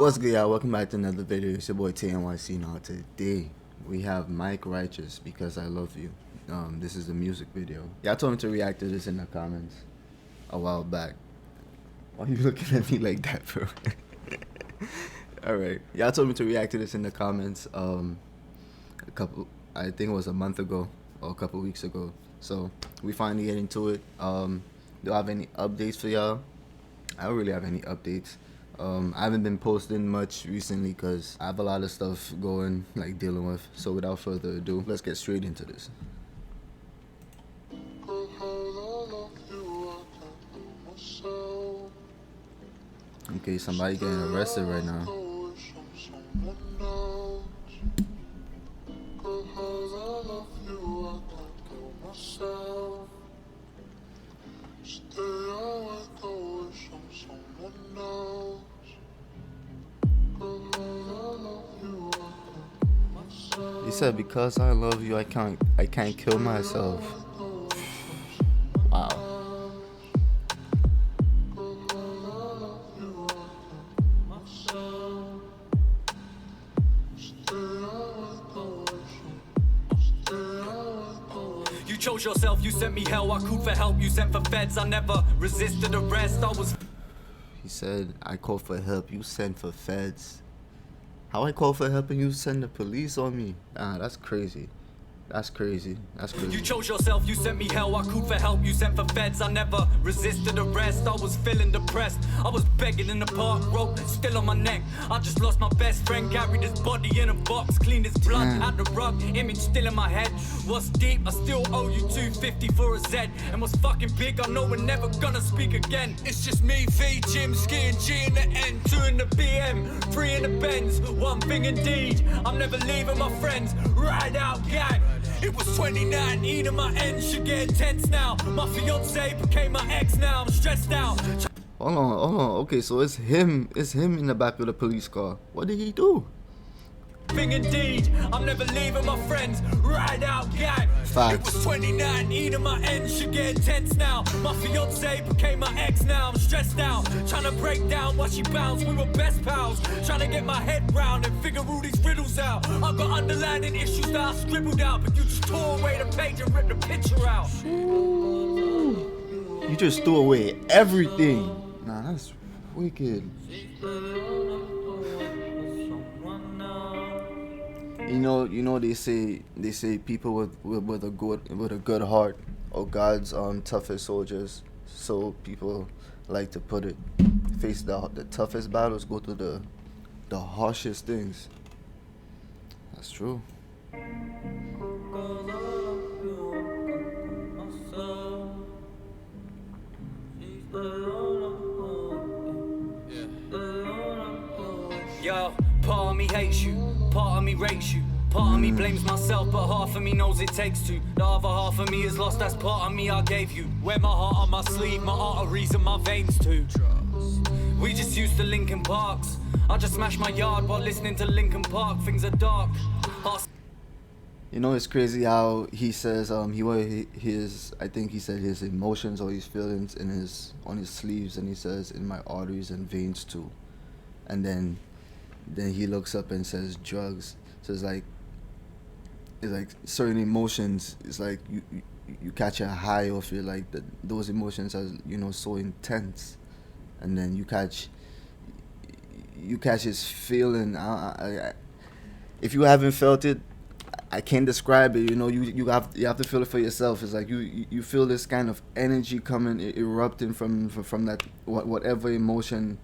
What's good, y'all? Welcome back to another video. It's your boy Tayenyc. Now today we have Mike Righteous, Because I Love You. This is a music video. Y'all told me to react to this in the comments a while back. Why are you looking at me like that, bro? Alright. Y'all told me to react to this in the comments I think it was a month ago or a couple weeks ago. So we finally get into it. Do I have any updates for y'all? I don't really have any updates. I haven't been posting much recently because I have a lot of stuff going, like dealing with. So without further ado, let's get straight into this. Okay, somebody getting arrested right now. He said, "Because I love you, I can't kill myself." Wow. You chose yourself, you sent me hell, I called for help, you sent for feds, I never resisted arrest, I was... He said, "I called for help, you sent for feds." How I call for help and you send the police on me? That's crazy. That's crazy. That's crazy. You chose yourself, you sent me hell, I called for help, you sent for feds, I never resisted arrest, I was feeling depressed, I was begging in the park, rope still on my neck, I just lost my best friend, carried his body in a box, cleaned his blood out the rug, image still in my head, what's deep, I still owe you $250 for a Z, and what's fucking big, I know we're never gonna speak again, it's just me, V, Jim, Ski and G in the N, 2 in the BM, 3 in the Benz, one thing indeed, I'm never leaving my friends, ride out gang. It was 2019 and my end should get tense now. My fiance became my ex now. I'm stressed out. Hold on. Okay, so it's him in the back of the police car. What did he do? Indeed, I'm never leaving my friends. Ride out, gang. Facts. It was 2019 and my end should get tense now. My fiance became my ex now. I'm stressed out. Trying to break down why she bounced. We were best pals. Trying to get my head round and figure all these riddles out. I've got underlying issues that I scribbled out, but you just tore away the page and ripped the picture out. Ooh. You just threw away everything. Nah, that's wicked. You know they say people with a good heart are God's toughest soldiers. So people like to put it, face the toughest battles, go through the harshest things. That's true. Yo, part of me hates you, part of me rates you, part of me blames myself, but half of me knows it takes two. The other half of me is lost, that's part of me I gave you. Wear my heart on my sleeve, my arteries and my veins too. We just used to Linkin Parks. I just smashed my yard while listening to Linkin Park, things are dark. You know, it's crazy how he says I think he said his emotions or his feelings on his sleeves, and he says in my arteries and veins too. And then he looks up and says drugs. So it's like certain emotions, it's like you catch a high off it, like those emotions are, you know, so intense, and then you catch his feeling. If you haven't felt it, I can't describe it. You know, you have to feel it for yourself. It's like you feel this kind of energy coming, erupting from that whatever emotion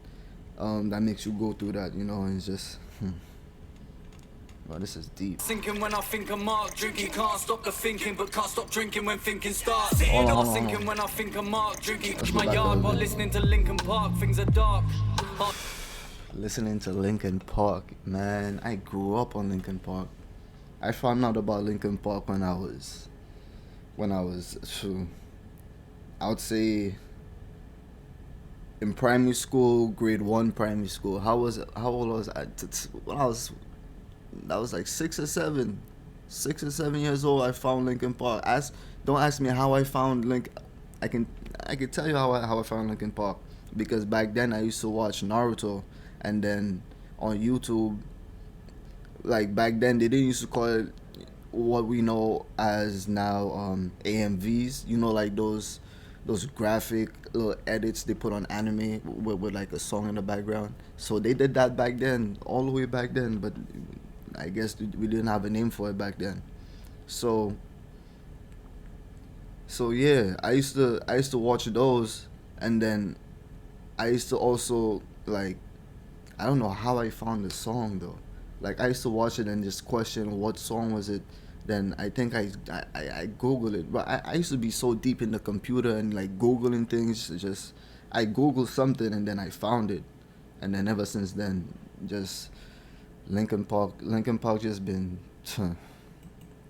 that makes you go through that, you know. And it's just wow, this is deep. Thinking when I think I'm Mark, drinking, can't stop the thinking, but can't stop drinking when thinking starts. Hold on. Thinking when I think I'm Mark, drinking, my yard while listening to Linkin Park, things are dark. Listening to Linkin Park, man, I grew up on Linkin Park. I found out about Linkin Park when I was I would say in primary school, grade 1 primary school. How old was I? When that was like 6 or 7 years old. I found Linkin Park. Don't ask me how I found Linkin. I can tell you how I found Linkin Park, because back then I used to watch Naruto, and then on YouTube. Like back then, they didn't used to call it what we know as now AMVs. You know, like those graphic little edits they put on anime with like a song in the background. So they did that back then, all the way back then. But I guess we didn't have a name for it back then. So yeah, I used to watch those, and then I used to also like, I don't know how I found the song though. Like I used to watch it and just question what song was it. Then I think I Google it, but I used to be so deep in the computer and like Googling things. Just I Googled something and then I found it, and then ever since then, just Linkin Park just been.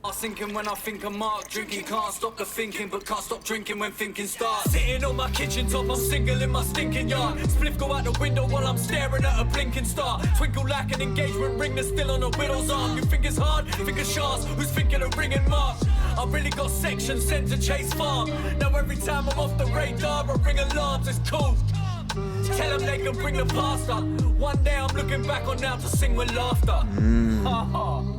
I'm sinking when I think I'm Mark. Drinking, can't stop the thinking, but can't stop drinking when thinking starts. Sitting on my kitchen top, I'm single in my stinking yard. Spliff go out the window while I'm staring at a blinking star. Twinkle like an engagement ring that's still on a widow's arm. You think it's hard, think it's shards, who's thinking of ringing Mark? I really got sections sent to Chase Farm. Now every time I'm off the radar, I ring alarms, it's cool. Tell them they can bring the past up. One day I'm looking back on now to sing with laughter. Ha ha.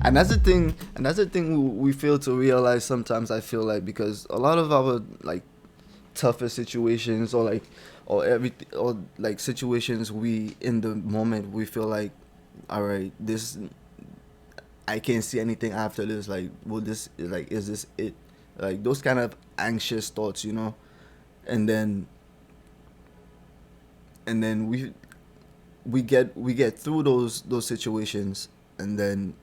And that's the thing we fail to realize sometimes. I feel like, because a lot of our like tougher situations, or everything, or like situations we in the moment we feel like, all right, this, I can't see anything after this. Like, will this, like, is this it? Like those kind of anxious thoughts, you know, and then we get through those situations, and then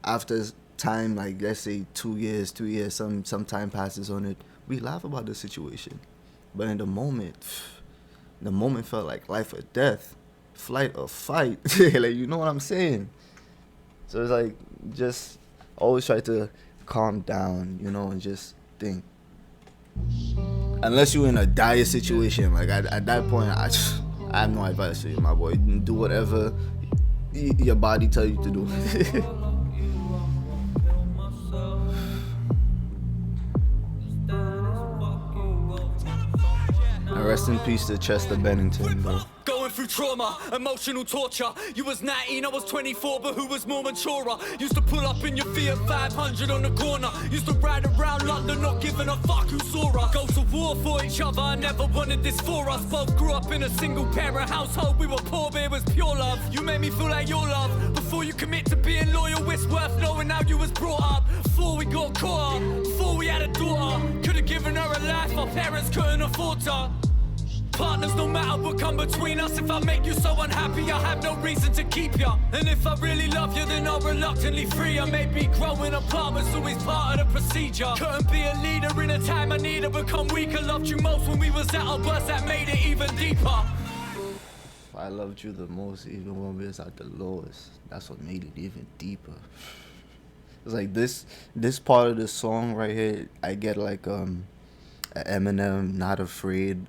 after time, like let's say 2 years, some time passes on it, we laugh about the situation, but in the moment felt like life or death, flight or fight. Like, you know what I'm saying? So it's like, just always try to calm down, you know, and just think. Unless you're in a dire situation, like at that point, I have no advice for you, my boy. Do whatever your body tells you to do. Rest in peace to Chester Bennington, bro. Going through trauma, emotional torture. You was 19, I was 24, but who was more mature? Used to pull up in your Fiat 500 on the corner. Used to ride around London, not giving a fuck who saw us. Go to war for each other, I never wanted this for us. Both grew up in a single parent household. We were poor, but it was pure love. You made me feel like your love. Before you commit to being loyal, it's worth knowing how you was brought up. Before we got caught up, before we had a daughter. Could've given her a life, our parents couldn't afford her. Partners, no matter what come between us. If I make you so unhappy, I have no reason to keep ya. And if I really love you, then I'll reluctantly free ya. Maybe growing apart was always part of the procedure. Couldn't be a leader in a time I need to become weaker. Loved you most when we was at our worst, that made it even deeper. I loved you the most even when we was at the lowest. That's what made it even deeper. It's like this part of the song right here, I get like Eminem, Not Afraid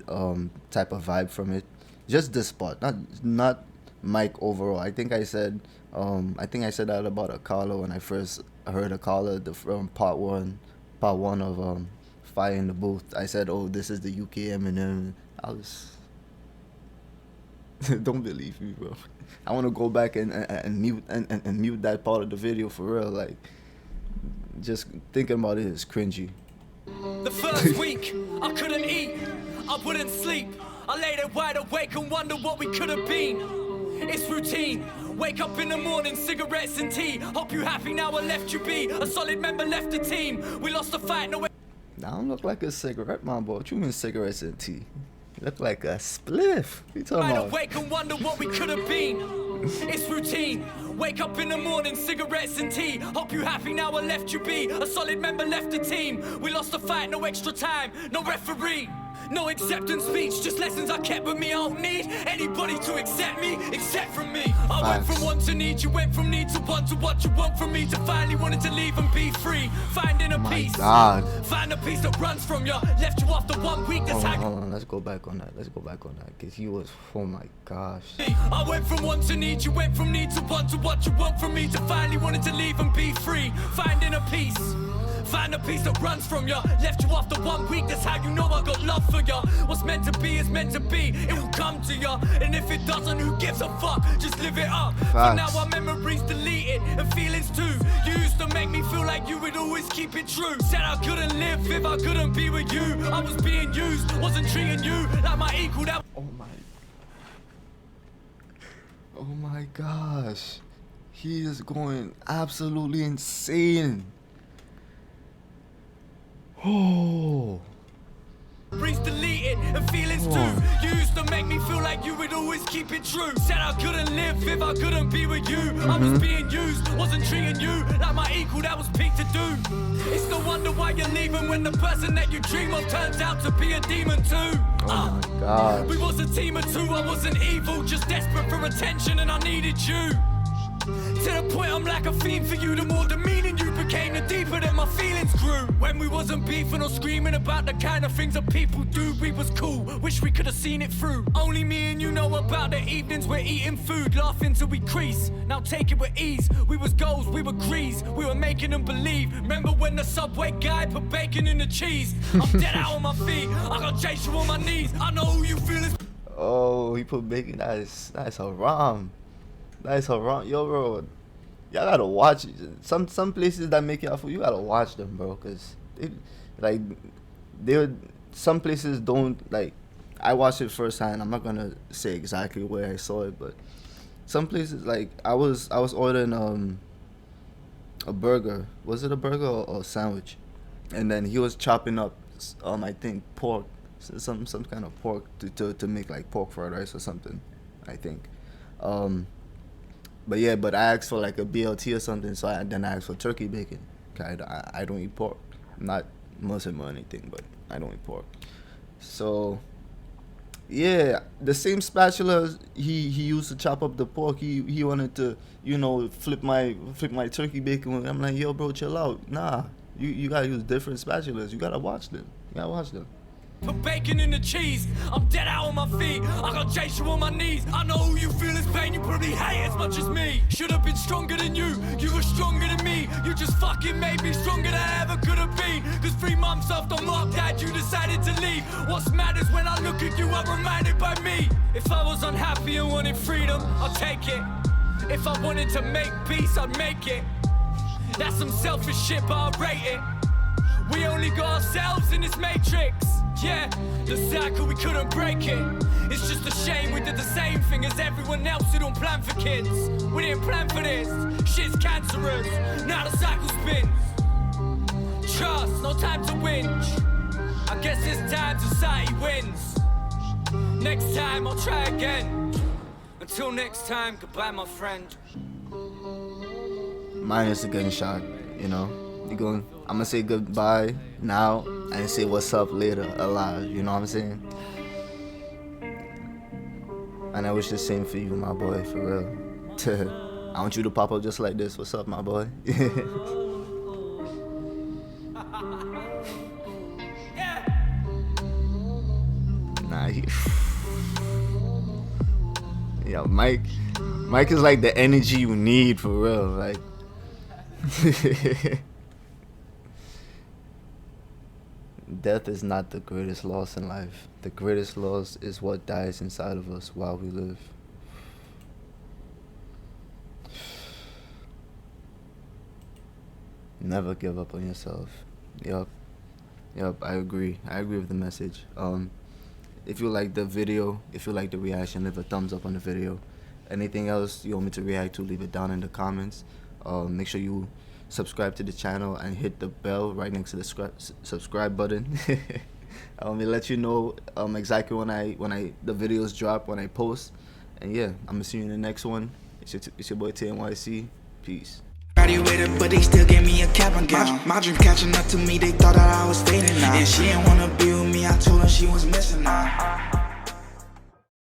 type of vibe from it. Just this part, not Mike overall. I think I said that about Akala when I first heard Akala, from part one of Fire in the Booth. I said, oh, this is the UK Eminem. I was don't believe me, bro. I want to go back and mute that part of the video for real. Like, just thinking about it is cringy. The first week, I couldn't eat, I wouldn't sleep. I lay there wide awake and wonder what we could have been. It's routine, wake up in the morning, cigarettes and tea. Hope you happy now I left you be. A solid member left the team. We lost the fight, no way. I don't look like a cigarette, my boy. What you mean cigarettes and tea? You look like a spliff. What you talking about? Awake and wonder what we could have been. It's routine. Wake up in the morning, cigarettes and tea. Hope you happy now I left you be. A solid member left the team. We lost the fight, no extra time, no referee. No acceptance speech, just lessons I kept with me. I don't need anybody to accept me, except from me. I went from want to need, you went from need to want to what you want from me. To finally wanting to leave and be free. Finding a peace. God. Find a peace that runs from you. Left you after 1 week, that's how. Hold on, let's go back on that. Because he was, oh my gosh. I went from want to need, you went from need to want to what you want from me. To finally wanting to leave and be free. Finding a peace. Find a piece that runs from ya. Left you after 1 week, that's how you know I got love for ya. What's meant to be is meant to be, it will come to ya. And if it doesn't, who gives a fuck? Just live it up. For now our memories deleted, and feelings too. You used to make me feel like you would always keep it true. Said I couldn't live if I couldn't be with you. I was being used, wasn't treating you like my equal. That Oh my gosh. He is going absolutely insane. Oh. Memories deleted and feelings too. You used to make me feel like you would always keep it true. Said I couldn't live if I couldn't be with you. I was being used, wasn't treating you like my equal. That was peak to do. It's no wonder why you're leaving when the person that you dream of turns out to be a demon too. Oh my God. We was a team of two. I wasn't evil, just desperate for attention, and I needed you. To the point I'm like a fiend for you. The more demeaning you became, the deeper that my feelings grew. When we wasn't beefing or screaming about the kind of things that people do, we was cool. Wish we could have seen it through. Only me and you know about the evenings we're eating food, laughing till we crease. Now take it with ease. We was goals, we were grease. We were making them believe. Remember when the Subway guy put bacon in the cheese? I'm dead out on my feet. I got chase you on my knees. I know who you feel is. Oh, he put bacon. That's haram. That's haram. Yo, bro, y'all gotta watch it. Some places that make y'all food, you gotta watch them, bro, cause some places don't, like, I watched it firsthand. I'm not gonna say exactly where I saw it, but some places, like, I was ordering a burger. Was it a burger or a sandwich? And then he was chopping up I think pork, some kind of pork to make like pork fried rice or something, I think. But I asked for like a BLT or something, so then I asked for turkey bacon. I don't eat pork. I'm not Muslim or anything, but I don't eat pork. So yeah, the same spatula he used to chop up the pork, he wanted to, flip my turkey bacon. I'm like, yo, bro, chill out. Nah, you gotta use different spatulas. You gotta watch them. Put bacon in the cheese. I'm dead out on my feet. I got chase you on my knees. I know who you feel is pain. You probably hate as much as me. Should have been stronger than you. You were stronger than me. You just fucking made me stronger than I ever could have been. Cause 3 months after Mark died, you decided to leave. What's mad is when I look at you, I'm reminded by me. If I was unhappy and wanted freedom, I'll take it. If I wanted to make peace, I'd make it. That's some selfish shit, but I'll rate it. We only got ourselves in this matrix. Yeah, the cycle, we couldn't break it. It's just a shame we did the same thing as everyone else who don't plan for kids. We didn't plan for this, shit's cancerous. Now the cycle spins. Trust, no time to whinge. I guess this time society wins. Next time I'll try again. Until next time, goodbye my friend. Mine is a gunshot, I'm gonna say goodbye now and say what's up later alive, you know what I'm saying? And I wish the same for you, my boy, for real. I want you to pop up just like this. What's up, my boy? Nah, yeah, Mike is like the energy you need, for real, like. Death is not the greatest loss in life. The greatest loss is what dies inside of us while we live. Never give up on yourself. Yup, I agree with the message. If you like the video, if you like the reaction, leave a thumbs up on the video. Anything else you want me to react to, leave it down in the comments. Make sure you subscribe to the channel and hit the bell right next to the subscribe button. I want to let you know exactly when the videos drop, when I post. And yeah, I'm gonna see you in the next one. It's your boy Tayenyc. Peace. Graduated, but they still gave me a cap and gown. My dream catching up to me, they thought that I was fading now. And she didn't wanna be with me, I told her she was missing out.